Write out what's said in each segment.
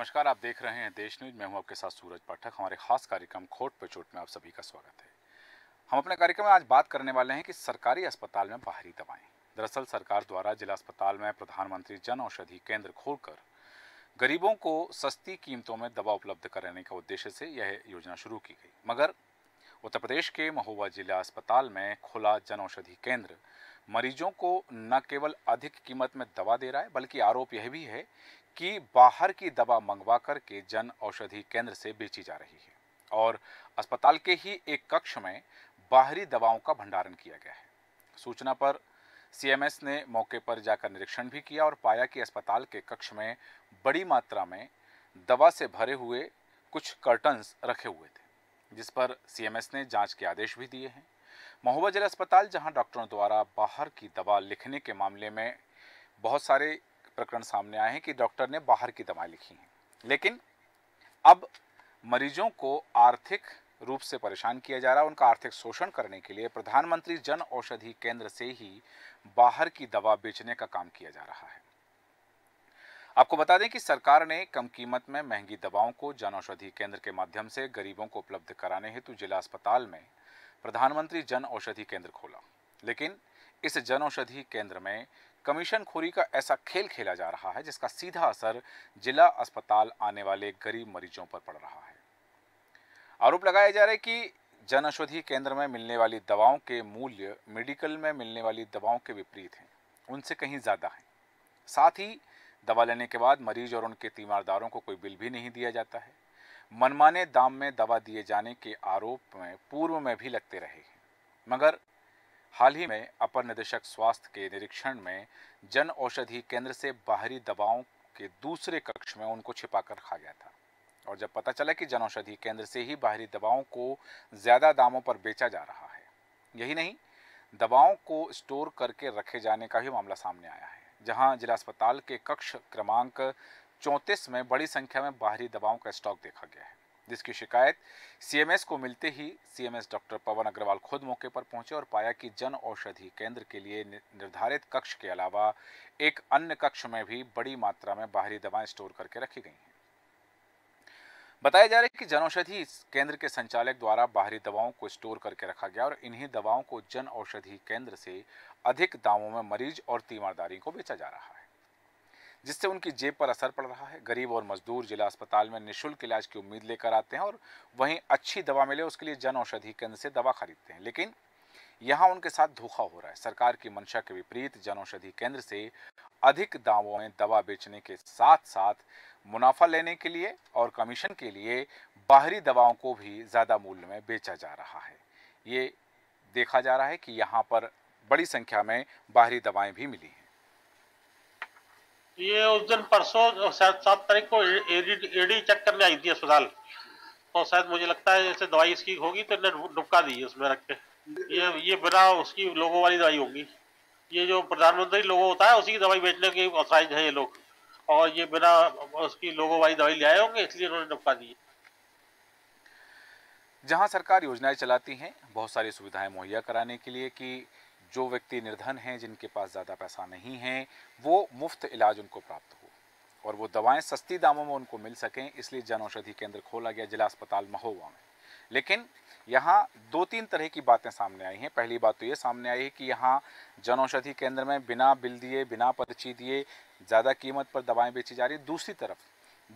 नमस्कार, आप देख रहे हैं देश न्यूज। मैं हूं आपके साथ सूरज पाठक। हमारे खास कार्यक्रम खोट पे चोट में आप सभी का स्वागत है। हम अपने कार्यक्रम में आज बात करने वाले हैं कि सरकारी अस्पताल में बाहरी दवाएं। दरअसल सरकार द्वारा जिला अस्पताल में प्रधानमंत्री जन औषधि केंद्र खोलकर गरीबों को सस्ती कीमतों में दवा उपलब्ध कराने के उद्देश्य से यह योजना शुरू की गई। मगर उत्तर प्रदेश के महोबा जिला अस्पताल में खुला जन औषधि केंद्र मरीजों को न केवल अधिक कीमत में दवा दे रहा है, बल्कि आरोप यह भी है कि बाहर की दवा मंगवा करके जन औषधि केंद्र से बेची जा रही है और अस्पताल के ही एक कक्ष में बाहरी दवाओं का भंडारण किया गया है। सूचना पर सीएमएस ने मौके पर जाकर निरीक्षण भी किया और पाया कि अस्पताल के कक्ष में बड़ी मात्रा में दवा से भरे हुए कुछ कर्टन्स रखे हुए थे, जिस पर सीएमएस ने जांच के आदेश भी दिए हैं। महोबा जिला अस्पताल, जहां डॉक्टरों द्वारा बाहर की दवा लिखने के मामले में बहुत सारे प्रकरण सामने आए हैं कि डॉक्टर ने बाहर की दवाएं लिखी हैं, लेकिन अब मरीजों को आर्थिक रूप से परेशान किया जा रहा है। उनका आर्थिक शोषण करने के लिए प्रधानमंत्री जन औषधि केंद्र से ही बाहर की दवा बेचने का काम किया जा रहा है। आपको बता दें कि सरकार ने कम कीमत में महंगी दवाओं को जन औषधि केंद्र के माध्यम से गरीबों को उपलब्ध कराने हेतु जिला अस्पताल में प्रधानमंत्री जन औषधि केंद्र खोला, लेकिन इस जन औषधि केंद्र में कमीशनखोरी का ऐसा खेल खेला जा रहा है जिसका सीधा असर जिला अस्पताल आने वाले गरीब मरीजों पर पड़ रहा है। आरोप लगाया जा रहा है कि जन औषधि केंद्र में मिलने वाली दवाओं के मूल्य मेडिकल में मिलने वाली दवाओं के विपरीत हैं, उनसे कहीं ज्यादा है। साथ ही दवा लेने के बाद मरीज और उनके तीमारदारों को कोई बिल भी नहीं दिया जाता है। मनमाने दाम में दवा दिए जाने के आरोप में पूर्व में भी लगते रहे हैं, मगर हाल ही में अपर निदेशक स्वास्थ्य के निरीक्षण में जन औषधि केंद्र से बाहरी दवाओं के दूसरे कक्ष में उनको छिपा कर रखा गया था और जब पता चला कि जन औषधि केंद्र से ही बाहरी दवाओं को ज्यादा दामों पर बेचा जा रहा है, यही नहीं, दवाओं को स्टोर करके रखे जाने का भी मामला सामने आया है, जहां जिला अस्पताल के कक्ष क्रमांक 34 में बड़ी संख्या में बाहरी दवाओं का स्टॉक देखा गया है, जिसकी शिकायत सीएमएस को मिलते ही सीएमएस डॉक्टर पवन अग्रवाल खुद मौके पर पहुंचे और पाया कि जन औषधि केंद्र के लिए निर्धारित कक्ष के अलावा एक अन्य कक्ष में भी बड़ी मात्रा में बाहरी दवाएं स्टोर करके रखी गई हैं। बताया जा रहा है कि जन औषधि केंद्र के संचालक द्वारा बाहरी दवाओं को स्टोर करके रखा गया और इन्हीं दवाओं को जन औषधि केंद्र से अधिक दामों में मरीज और तीमारदारी को बेचा जा रहा है, जिससे उनकी जेब पर असर पड़ रहा है। गरीब और मजदूर जिला अस्पताल में निःशुल्क इलाज की उम्मीद लेकर आते हैं और वहीं अच्छी दवा मिले उसके लिए जन औषधि केंद्र से दवा खरीदते हैं, लेकिन यहां उनके साथ धोखा हो रहा है। सरकार की मंशा के विपरीत जन औषधि केंद्र से अधिक दामों में दवा बेचने के साथ साथ मुनाफा लेने के लिए और कमीशन के लिए बाहरी दवाओं को भी ज्यादा मूल्य में बेचा जा रहा है। ये देखा जा रहा है कि यहाँ पर बड़ी संख्या में बाहरी दवाएं भी मिली हैं। ये उस दिन परसों शायद 7 तारीख को एडी चेक करने आई थी अस्पताल, तो शायद मुझे लगता है जैसे दवाई इसकी होगी तो इन्हें डुबका दी उसमें रख के। ये बिना उसकी लोगों वाली दवाई होगी। ये जो प्रधानमंत्री लोगो होता है उसी की दवाई बेचने की ऑथराइज है ये लोग, और ये बिना उसकी लोगो वाली दवाई ले आए होंगे, इसलिए उन्होंने डुबका दी। जहां सरकार योजनाएं चलाती हैं बहुत सारी सुविधाएं मुहैया कराने के लिए कि जो व्यक्ति निर्धन हैं, जिनके पास ज़्यादा पैसा नहीं है, वो मुफ्त इलाज उनको प्राप्त हो और वो दवाएं सस्ती दामों में उनको मिल सकें, इसलिए जन औषधि केंद्र खोला गया जिला अस्पताल महोबा में। लेकिन यहाँ 2-3 तरह की बातें सामने आई हैं। पहली बात तो ये सामने आई है कि यहाँ जन औषधि केंद्र में बिना बिल दिए, बिना पर्ची दिए ज़्यादा कीमत पर दवाएं बेची जा रही है। दूसरी तरफ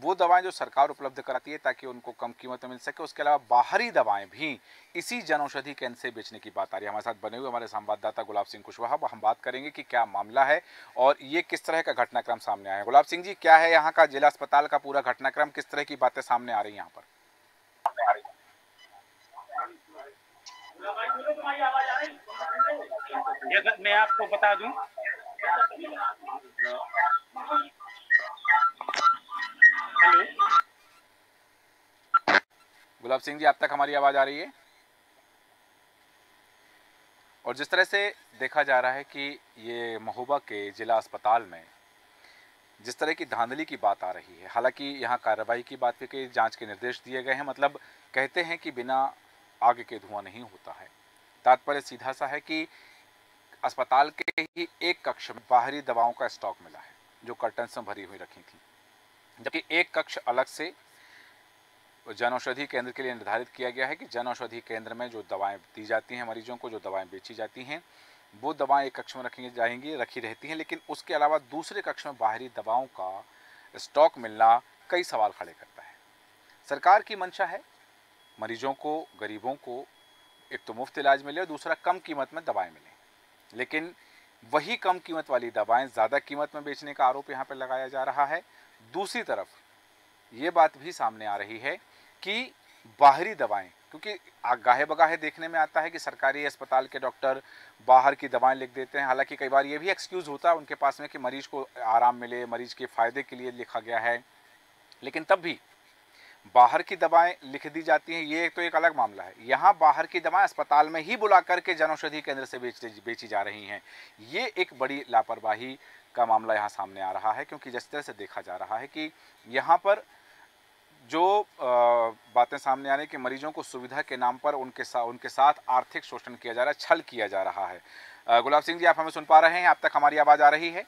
वो दवाएं जो सरकार उपलब्ध कराती है ताकि उनको कम कीमत में मिल सके, उसके अलावा बाहरी दवाएं भी इसी जन औषधि केंद्र से बेचने की बात आ रही है। हमारे साथ बने हुए हमारे संवाददाता गुलाब सिंह कुशवाहा, हम बात करेंगे कि क्या मामला है और ये किस तरह का घटनाक्रम सामने आया है। गुलाब सिंह जी, क्या है यहाँ का जिला अस्पताल का पूरा घटनाक्रम, किस तरह की बातें सामने आ रही है यहाँ पर? मैं आपको बता दूं, हेलो गुलाब सिंह जी, आप तक हमारी आवाज आ रही है? और जिस तरह से देखा जा रहा है कि ये महोबा के जिला अस्पताल में जिस तरह की धांधली की बात आ रही है, हालांकि यहाँ कार्रवाई की बात की जांच के निर्देश दिए गए हैं, मतलब कहते हैं कि बिना आग के धुआं नहीं होता है। तात्पर्य सीधा सा है कि अस्पताल के ही एक कक्ष में बाहरी दवाओं का स्टॉक मिला है जो कर्टन से भरी हुई रखी थी। जबकि एक कक्ष अलग से जन औषधि केंद्र के लिए निर्धारित किया गया है कि जन औषधि केंद्र में जो दवाएं दी जाती हैं मरीजों को, जो दवाएं बेची जाती हैं, वो दवाएं एक कक्ष में रखी रहती हैं, लेकिन उसके अलावा दूसरे कक्ष में बाहरी दवाओं का स्टॉक मिलना कई सवाल खड़े करता है। सरकार की मंशा है मरीजों को, गरीबों को एक तो मुफ्त इलाज मिले और दूसरा कम कीमत में दवाएं मिलें, लेकिन वही कम कीमत वाली दवाएं ज़्यादा कीमत में बेचने का आरोप यहाँ पर लगाया जा रहा है। दूसरी तरफ ये बात भी सामने आ रही है कि बाहरी दवाएं, क्योंकि गाहे बगाहे देखने में आता है कि सरकारी अस्पताल के डॉक्टर बाहर की दवाएं लिख देते हैं। हालांकि कई बार ये भी एक्सक्यूज़ होता है उनके पास में कि मरीज को आराम मिले, मरीज के फ़ायदे के लिए लिखा गया है, लेकिन तब भी बाहर की दवाएं लिख दी जाती हैं। ये तो एक अलग मामला है। यहाँ बाहर की दवाएं अस्पताल में ही बुला करके जन औषधि केंद्र से बेची जा रही हैं। ये एक बड़ी लापरवाही का मामला यहाँ सामने आ रहा है, क्योंकि जिस तरह से देखा जा रहा है कि यहाँ पर जो बातें सामने आ रही कि मरीजों को सुविधा के नाम पर उनके साथ आर्थिक शोषण किया जा रहा है, छल किया जा रहा है। गुलाब सिंह जी, आप हमें सुन पा रहे हैं? आप तक हमारी आवाज आ रही है?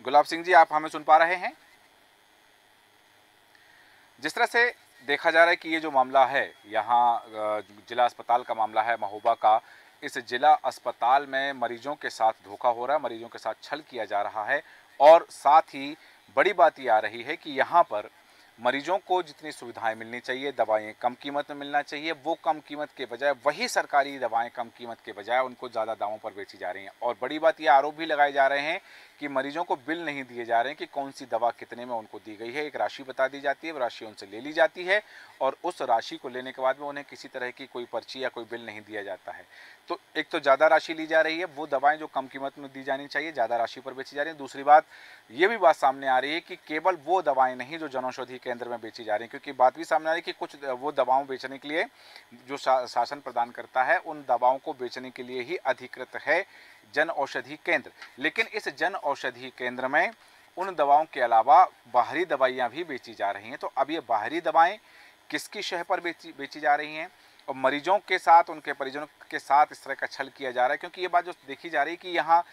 गुलाब सिंह जी, आप हमें सुन पा रहे हैं? जिस तरह से देखा जा रहा है कि ये जो मामला है यहाँ जिला अस्पताल का मामला है महोबा का, इस जिला अस्पताल में मरीजों के साथ धोखा हो रहा है, मरीजों के साथ छल किया जा रहा है, और साथ ही बड़ी बात ये आ रही है कि यहाँ पर मरीजों को जितनी सुविधाएं मिलनी चाहिए, दवाएं कम कीमत में मिलना चाहिए, वो कम कीमत के बजाय वही सरकारी दवाएं कम कीमत के बजाय उनको ज़्यादा दामों पर बेची जा रही हैं। और बड़ी बात ये आरोप भी लगाए जा रहे हैं कि मरीजों को बिल नहीं दिए जा रहे हैं कि कौन सी दवा कितने में उनको दी गई है। एक राशि बता दी जाती है, वो राशि उनसे ले ली जाती है और उस राशि को लेने के बाद में उन्हें किसी तरह की कोई पर्ची या कोई बिल नहीं दिया जाता है। तो एक तो ज़्यादा राशि ली जा रही है, वो दवाएं जो कम कीमत में दी जानी चाहिए ज़्यादा राशि पर बेची जा रही है। दूसरी बात ये भी बात सामने आ रही है कि केवल वो दवाएं नहीं जो जनौषधि केंद्र में बेची जा रही हैं, क्योंकि बात भी सामने आ रही है कि कुछ वो दवाओं बेचने के लिए जो शासन प्रदान करता है उन दवाओं को बेचने के लिए ही अधिकृत है जन औषधि केंद्र, लेकिन इस जन औषधि केंद्र में उन दवाओं के अलावा बाहरी दवाइयाँ भी बेची जा रही हैं। तो अब ये बाहरी दवाएं किसकी शह पर बेची जा रही हैं और मरीजों के साथ, उनके परिजनों के साथ इस तरह का छल किया जा रहा है। क्योंकि ये बात जो देखी जा रही है कि यहाँ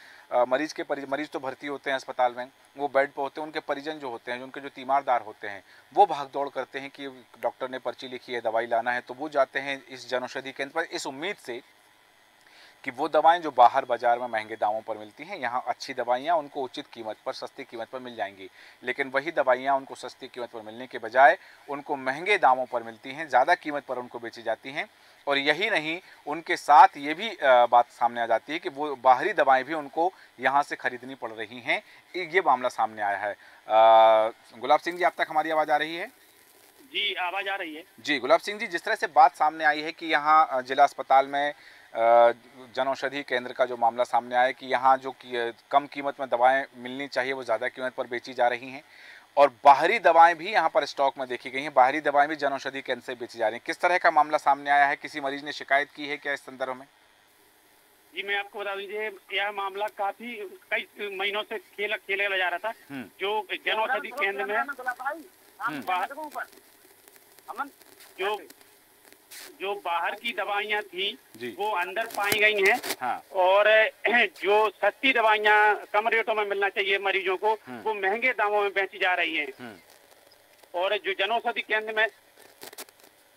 मरीज तो भर्ती होते हैं अस्पताल में, वो बेड पर होते हैं, उनके परिजन जो होते हैं, उनके जो तीमारदार होते हैं, वो भाग दौड़ करते हैं कि डॉक्टर ने पर्ची लिखी है, दवाई लाना है, तो वो जाते हैं इस जनौषधि केंद्र पर इस उम्मीद से कि वो दवाएं जो बाहर बाजार में महंगे दामों पर मिलती हैं, यहाँ अच्छी दवाइयाँ उनको उचित कीमत पर, सस्ती कीमत पर मिल जाएंगी। लेकिन वही दवाइयाँ उनको सस्ती कीमत पर मिलने के बजाय उनको महंगे दामों पर मिलती हैं, ज़्यादा कीमत पर उनको बेची जाती हैं। और यही नहीं, उनके साथ ये भी बात सामने आ जाती है कि वो बाहरी दवाएं भी उनको यहाँ से खरीदनी पड़ रही हैं। ये मामला सामने आया है। गुलाब सिंह जी, आप तक हमारी आवाज़ आ रही है? जी, आवाज़ आ रही है। जी, गुलाब सिंह जी, जिस तरह से बात सामने आई है कि यहाँ जिला अस्पताल में जनौषधि केंद्र का जो मामला सामने आया कि यहाँ जो कम कीमत में दवाएं मिलनी चाहिए वो ज़्यादा कीमत पर बेची जा रही हैं और बाहरी दवाएं भी यहाँ पर स्टॉक में देखी गई हैं, बाहरी दवाएं भी जनौषधि केंद्र से बेची जा रही हैं। किस तरह का मामला सामने आया है? किसी मरीज ने शिकायत की है क्या इस संदर्भ में? जी, मैं आपको बता दीजिए, यह मामला काफी कई महीनों से खेला जा रहा था। जो जनौषधि केंद्र में जो बाहर की दवाइयाँ थी वो अंदर पाई गई हैं। हाँ। और जो सस्ती दवाइयाँ कम रेटों में मिलना चाहिए मरीजों को, वो महंगे दामों में बेची जा रही हैं। और जो जनौषधि केंद्र में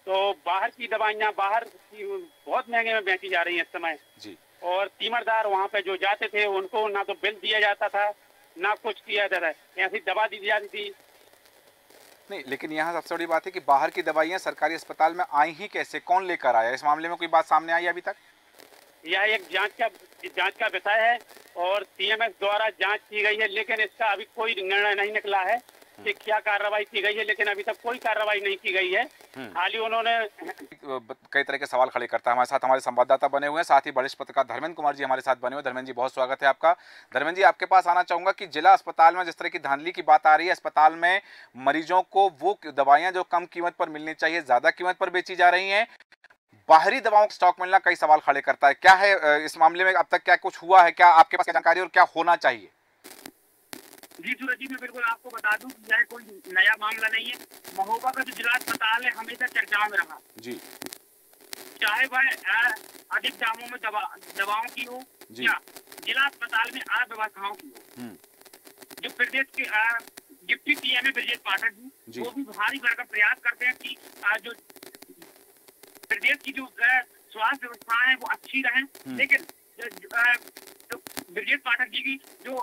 तो बाहर की दवाइयाँ बहुत महंगे में बेची जा रही हैं इस समय जी। और तीमरदार वहाँ पे जो जाते थे उनको ना तो बिल दिया जाता था, ना कुछ किया जाता था, ऐसी दवा दी जाती थी। नहीं, लेकिन यहाँ सबसे बड़ी बात है कि बाहर की दवाइयाँ सरकारी अस्पताल में आई ही कैसे, कौन लेकर आया? इस मामले में कोई बात सामने आई अभी तक? यह एक जांच का विषय है और सीएमएस द्वारा जांच की गई है, लेकिन इसका अभी कोई निर्णय नहीं निकला है कि क्या कार्रवाई की गई है, लेकिन अभी तक कोई कार्रवाई नहीं की गई है। खाली उन्होंने कई तरह के सवाल खड़े करता है। हमारे साथ हमारे संवाददाता बने हुए हैं, साथ ही वरिष्ठ पत्रकार धर्मेंद्र कुमार जी हमारे साथ बने हुए। धर्मेंद्र जी, बहुत स्वागत है आपका। धर्मेंद्र जी, आपके पास आना चाहूंगा कि जिला अस्पताल में जिस तरह की धांधली की बात आ रही है, अस्पताल में मरीजों को वो दवाइयां जो कम कीमत पर मिलनी चाहिए ज्यादा कीमत पर बेची जा रही हैं, बाहरी दवाओं का स्टॉक मिलना कई सवाल खड़े करता है। क्या है इस मामले में अब तक क्या कुछ हुआ है? क्या आपके पास जानकारी और क्या होना चाहिए? जी सूरज जी, मैं बिल्कुल आपको बता दूं कि यह कोई नया मामला नहीं है। महोबा का जो जिला अस्पताल है हमेशा चर्चा में रहा जी, चाहे वह अधिक दामों में दवाओं की हो या जिला अस्पताल में अव्यवस्थाओं की हो। जो प्रदेश के डिप्टी सीएम है ब्रजेश पाठक जी, वो भी भारी भरकम प्रयास करते हैं कि जो प्रदेश की जो स्वास्थ्य व्यवस्था है वो अच्छी रहे, लेकिन तो ब्रजेश पाठक जी की जो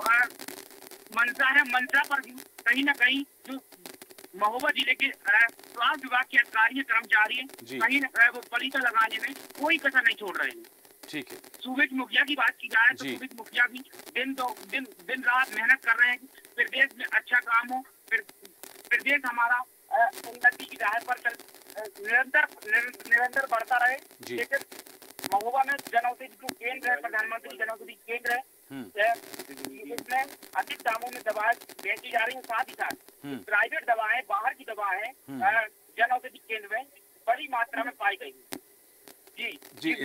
मंशा है, मंशा पर भी कहीं ना कहीं जो महोबा जिले के स्वास्थ्य विभाग के अधिकारी कर्मचारी हैं, कहीं न वो पलीता लगाने में कोई कसर नहीं छोड़ रहे हैं। ठीक है। सूबे की मुखिया की बात की जाए तो सूबे की मुखिया भी दिन रात मेहनत कर रहे हैं कि प्रदेश में अच्छा काम हो, प्रदेश हमारा उन्नति की राह पर निरंतर बढ़ता रहे। लेकिन महोबा में जनौषधि जो केंद्र है, प्रधानमंत्री जनौषधि केंद्र है, इसमें अधिक दामों में दवाएं बेची जा रही है। साथ ही साथ प्राइवेट दवाएं, बाहर की दवाएं जनौषधि केंद्र में बड़ी मात्रा में पाई गई। जी,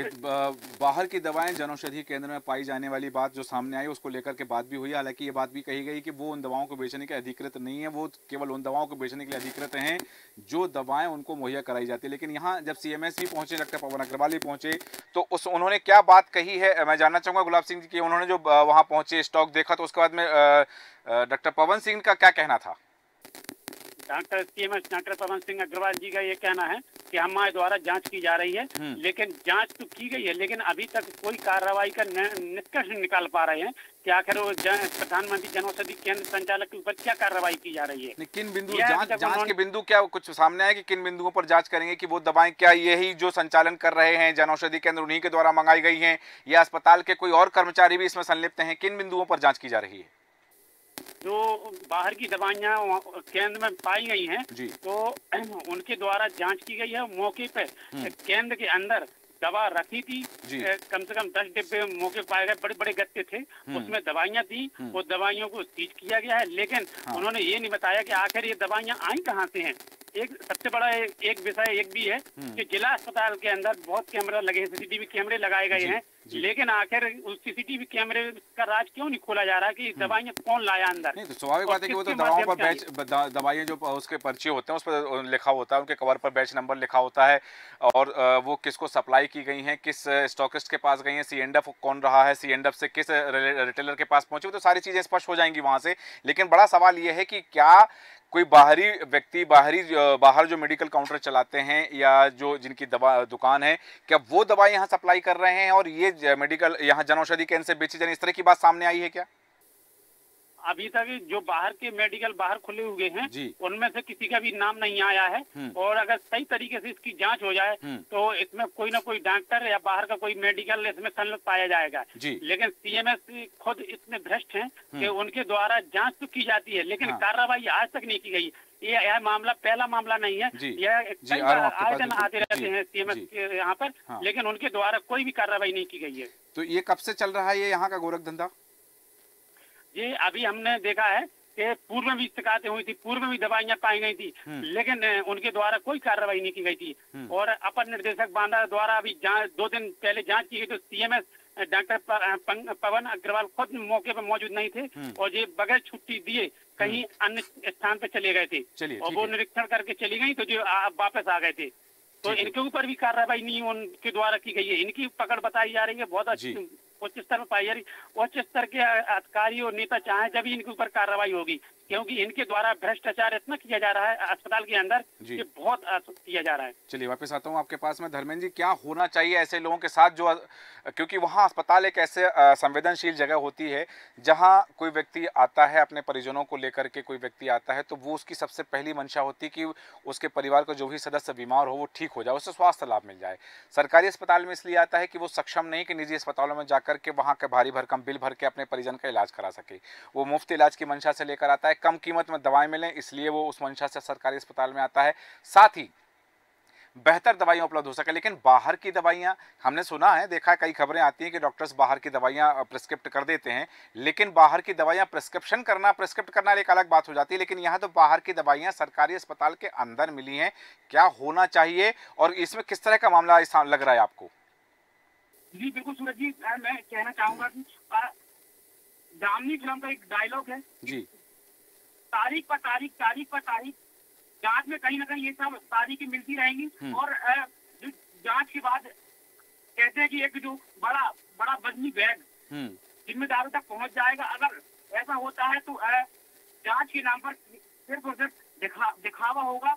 बाहर की दवाएं जनौषधि केंद्र में पाई जाने वाली बात जो सामने आई उसको लेकर के बात भी हुई। हालांकि ये बात भी कही गई कि वो उन दवाओं को बेचने के अधिकृत नहीं है, वो केवल उन दवाओं को बेचने के लिए अधिकृत हैं जो दवाएं उनको मुहैया कराई जाती है। लेकिन यहाँ जब सीएमएस भी पहुंचे, डॉक्टर पवन अग्रवाल भी पहुंचे, तो उन्होंने क्या बात कही है मैं जानना चाहूँगा गुलाब सिंह जी की। उन्होंने जो वहाँ पहुंचे, स्टॉक देखा, तो उसके बाद में डॉक्टर पवन सिंह का क्या कहना था? डॉक्टर पवन सिंह अग्रवाल जी का ये कहना है कि हमारे द्वारा जांच की जा रही है, लेकिन जांच तो की गई है, लेकिन अभी तक कोई कार्रवाई का निष्कर्ष निकाल पा रहे हैं कि आखिर वो प्रधानमंत्री जनौषधि केंद्र संचालक के ऊपर क्या कार्रवाई की जा रही है। किन बिंदु जांच के बिंदु क्या कुछ सामने आए कि किन बिंदुओं पर जांच करेंगे कि वो दवाएं क्या यही जो संचालन कर रहे हैं जनौषधि केंद्र उन्हीं के द्वारा मंगाई गई हैं या अस्पताल के कोई और कर्मचारी भी इसमें संलिप्त हैं? किन बिंदुओं पर जाँच की जा रही है? जो बाहर की दवाइयाँ केंद्र में पाई गई हैं तो उनके द्वारा जांच की गई है। मौके पे केंद्र के अंदर दवा रखी थी, कम से कम 10 डिब्बे मौके पाए गए, बड़े बड़े गत्ते थे, उसमें दवाइयाँ थी, वो दवाइयों को सीज किया गया है। लेकिन उन्होंने ये नहीं बताया कि आखिर ये दवाइयाँ आई कहाँ से हैं। एक सबसे बड़ा एक विषय एक भी है कि जिला अस्पताल के अंदर बहुत कैमरा लगे हैं, सीसीटीवी कैमरे लगाए गए हैं, लेकिन आखिर उस सीसीटीवी कैमरे का राज क्यों नहीं खोला जा रहा कि दवाइयाँ कौन लाया अंदर? नहीं, तो स्वाभाविक बात है कि वो तो दवाओं पर बैच दवाइयाँ जो उसके पर्चे होते हैं उस पर लिखा होता है, उनके कवर पर बैच नंबर लिखा होता है और वो किसको सप्लाई की गई हैं, किस स्टॉकिस्ट के पास गई हैं, C&F कौन रहा है, C&F से किस रिटेलर के पास पहुंचे, तो सारी चीजें स्पष्ट हो जाएंगी वहां से। लेकिन बड़ा सवाल ये है कि क्या कोई बाहरी व्यक्ति बाहर जो मेडिकल काउंटर चलाते हैं या जो जिनकी दवा दुकान है, क्या वो दवाई यहाँ सप्लाई कर रहे हैं और ये मेडिकल यहाँ जनौषधि केंद्र से बेची जाए, इस तरह की बात सामने आई है क्या? अभी तक जो बाहर के मेडिकल बाहर खुले हुए हैं उनमें से किसी का भी नाम नहीं आया है। और अगर सही तरीके से इसकी जांच हो जाए तो इसमें कोई ना कोई डॉक्टर या बाहर का कोई मेडिकल इसमें संलिप्त पाया जाएगा। लेकिन सीएमएस खुद इतने भ्रष्ट हैं कि उनके द्वारा जांच तो की जाती है लेकिन कार्रवाई आज तक नहीं की गई। यह मामला पहला मामला नहीं है, यह कई बार आवेदन आते रहते हैं सीएमएस के यहाँ पर, लेकिन उनके द्वारा कोई भी कार्रवाई नहीं की गई है। तो ये कब से चल रहा है ये यहाँ का गोरख धंधा? ये अभी हमने देखा है कि पूर्व में भी शिकायतें हुई थी, पूर्व में भी दवाइयां पाई गई थी, लेकिन उनके द्वारा कोई कार्रवाई नहीं की गई थी। और अपर निर्देशक बांदा द्वारा अभी 2 दिन पहले जांच की गई तो सीएमएस डॉक्टर पवन अग्रवाल खुद मौके पर मौजूद नहीं थे और ये बगैर छुट्टी दिए कहीं अन्य स्थान पर चले गए थे और वो निरीक्षण करके चली गई तो जो वापस आ गए थे। तो इनके ऊपर भी कार्रवाई नहीं उनके द्वारा की गई है। इनकी पकड़ बताई जा रही है बहुत अच्छी उच्च स्तर पर पाई जा रही। उच्च स्तर के अधिकारी और नेता चाहे जब इनके ऊपर कार्रवाई होगी, क्योंकि इनके द्वारा भ्रष्टाचार इतना किया जा रहा है अस्पताल के अंदर कि बहुत किया जा रहा है। चलिए वापस आता हूँ आपके पास में। धर्मेंद्र जी, क्या होना चाहिए ऐसे लोगों के साथ जो, क्योंकि वहाँ अस्पताल एक ऐसे संवेदनशील जगह होती है जहाँ कोई व्यक्ति आता है अपने परिजनों को लेकर के, कोई व्यक्ति आता है तो वो उसकी सबसे पहली मंशा होती है कि उसके परिवार का जो भी सदस्य बीमार हो वो ठीक हो जाए, उससे स्वास्थ्य लाभ मिल जाए। सरकारी अस्पताल में इसलिए आता है कि वो सक्षम नहीं कि निजी अस्पतालों में जाकर के वहाँ के भारी भरकम बिल भर के अपने परिजन का इलाज करा सके। वो मुफ्त इलाज की मंशा से लेकर आता है, कम कीमत में दवाएं मिलें इसलिए वो उस मंशा से सरकारी अस्पताल में आता है, साथ ही बेहतर दवाइयाँ उपलब्ध हो सके। लेकिन बाहर की दवाइयाँ, हमने सुना है, देखा है, कई खबरें आती हैं कि डॉक्टर्स बाहर की दवाइयाँ प्रिस्क्रिप्ट कर देते हैं, लेकिन बाहर की दवाइयाँ प्रिस्क्रिप्ट करना एक अलग बात हो जाती है। लेकिन यहाँ तो बाहर की दवाइयाँ सरकारी अस्पताल के अंदर मिली हैं। क्या होना चाहिए और इसमें किस तरह का मामला लग रहा है आपको? जी बिल्कुल सूरज जी, मैं कहना चाहूँगा कि दामिनी फिल्म का एक डायलॉग है जी, तारीख पर तारीख, जांच में कहीं ना कहीं ये सब तारीखें मिलती रहेंगी और जो जांच के बाद कहते हैं कि एक जो बड़ा वजनी बैग जिम्मेदारों तक पहुंच जाएगा। अगर ऐसा होता है तो जांच के नाम पर सिर्फ और सिर्फ दिखावा होगा।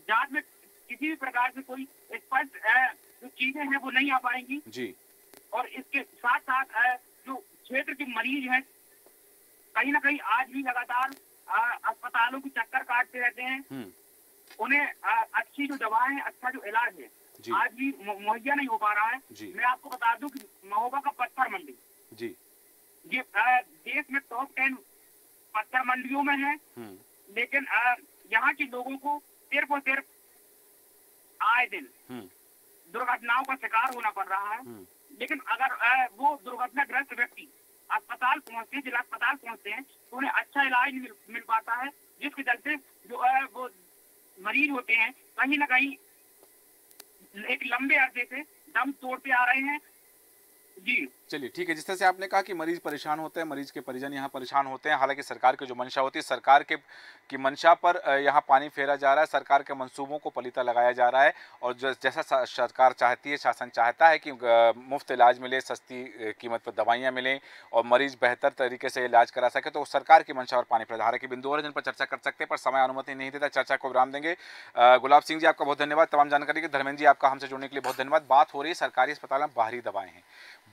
जांच में किसी भी प्रकार से कोई स्पष्ट जो चीजें हैं वो नहीं आ पाएंगी जी। और इसके साथ साथ जो क्षेत्र के मरीज हैं कहीं ना कहीं आज भी लगातार अस्पतालों की चक्कर काटते रहते हैं। उन्हें अच्छी जो दवाएं हैं, अच्छा जो इलाज है आज भी मुहैया नहीं हो पा रहा है। मैं आपको बता दूं कि महोबा का पत्थर मंडी जी ये देश में टॉप 10 पत्थर मंडियों में है, लेकिन यहाँ के लोगों को सिर्फ और सिर्फ आए दिन दुर्घटनाओं का शिकार होना पड़ रहा है। लेकिन अगर वो दुर्घटनाग्रस्त व्यक्ति अस्पताल पहुंचते हैं, जिला अस्पताल पहुंचते हैं, तो उन्हें अच्छा इलाज मिल पाता है, जिसके चलते जो वो मरीज होते हैं कहीं ना कहीं एक लंबे अरसे से दम तोड़ते आ रहे हैं। जी चलिए ठीक है। जिस तरह से आपने कहा कि मरीज परेशान होते हैं, मरीज के परिजन यहाँ परेशान होते हैं, हालांकि सरकार की जो मंशा होती है, सरकार की मंशा पर यहाँ पानी फेरा जा रहा है, सरकार के मंसूबों को पलीता लगाया जा रहा है और जैसा सरकार चाहती है, शासन चाहता है कि मुफ्त इलाज मिले, सस्ती कीमत पर दवाइयाँ मिलें और मरीज बेहतर तरीके से इलाज करा सके, तो सरकार की मंशा और पानी फेरा। हालांकि बिंदु और जिन पर चर्चा कर सकते हैं पर समय अनुमति नहीं देता, चर्चा को विराम देंगे। गुलाब सिंह जी आपका बहुत धन्यवाद तमाम जानकारी के। धर्मेंद्र जी आपका हमसे जुड़ने के लिए बहुत धन्यवाद। बात हो रही है सरकारी अस्पताल में बाहरी दवाएं हैं,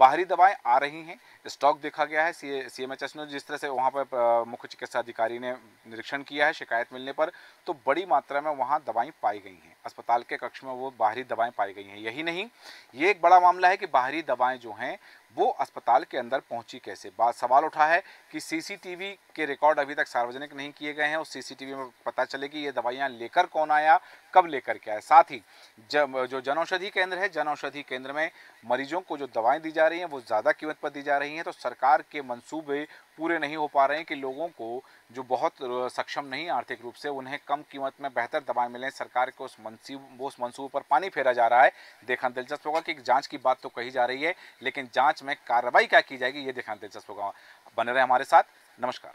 बाहरी दवाएं आ रही हैं, स्टॉक देखा गया है। सीएमएचएस ने जिस तरह से वहाँ पर मुख्य चिकित्सा अधिकारी ने निरीक्षण किया है शिकायत मिलने पर, तो बड़ी मात्रा में वहाँ दवाएं पाई गई हैं, अस्पताल के कक्ष में वो बाहरी दवाएं पाई गई हैं। यही नहीं, ये एक बड़ा मामला है कि बाहरी दवाएं जो हैं वो अस्पताल के अंदर पहुंची कैसे। सवाल उठा है कि सीसीटीवी के रिकॉर्ड अभी तक सार्वजनिक नहीं किए गए हैं, उस सीसीटीवी में पता चले कि ये दवाइयाँ लेकर कौन आया, कब लेकर के आया। साथ ही जो जनौषधि केंद्र है, जनौषधि केंद्र में मरीजों को जो दवाएं दी जा रही हैं वो ज़्यादा कीमत पर दी जा रही हैं, तो सरकार के मंसूबे पूरे नहीं हो पा रहे हैं कि लोगों को जो बहुत सक्षम नहीं आर्थिक रूप से, उन्हें कम कीमत में बेहतर दवाएं मिलें। सरकार के उस मंसूबे पर पानी फेरा जा रहा है। देखना दिलचस्प होगा कि जांच की बात तो कही जा रही है, लेकिन जांच में कार्रवाई क्या की जाएगी ये देखना दिलचस्प होगा। बने रहे हमारे साथ। नमस्कार।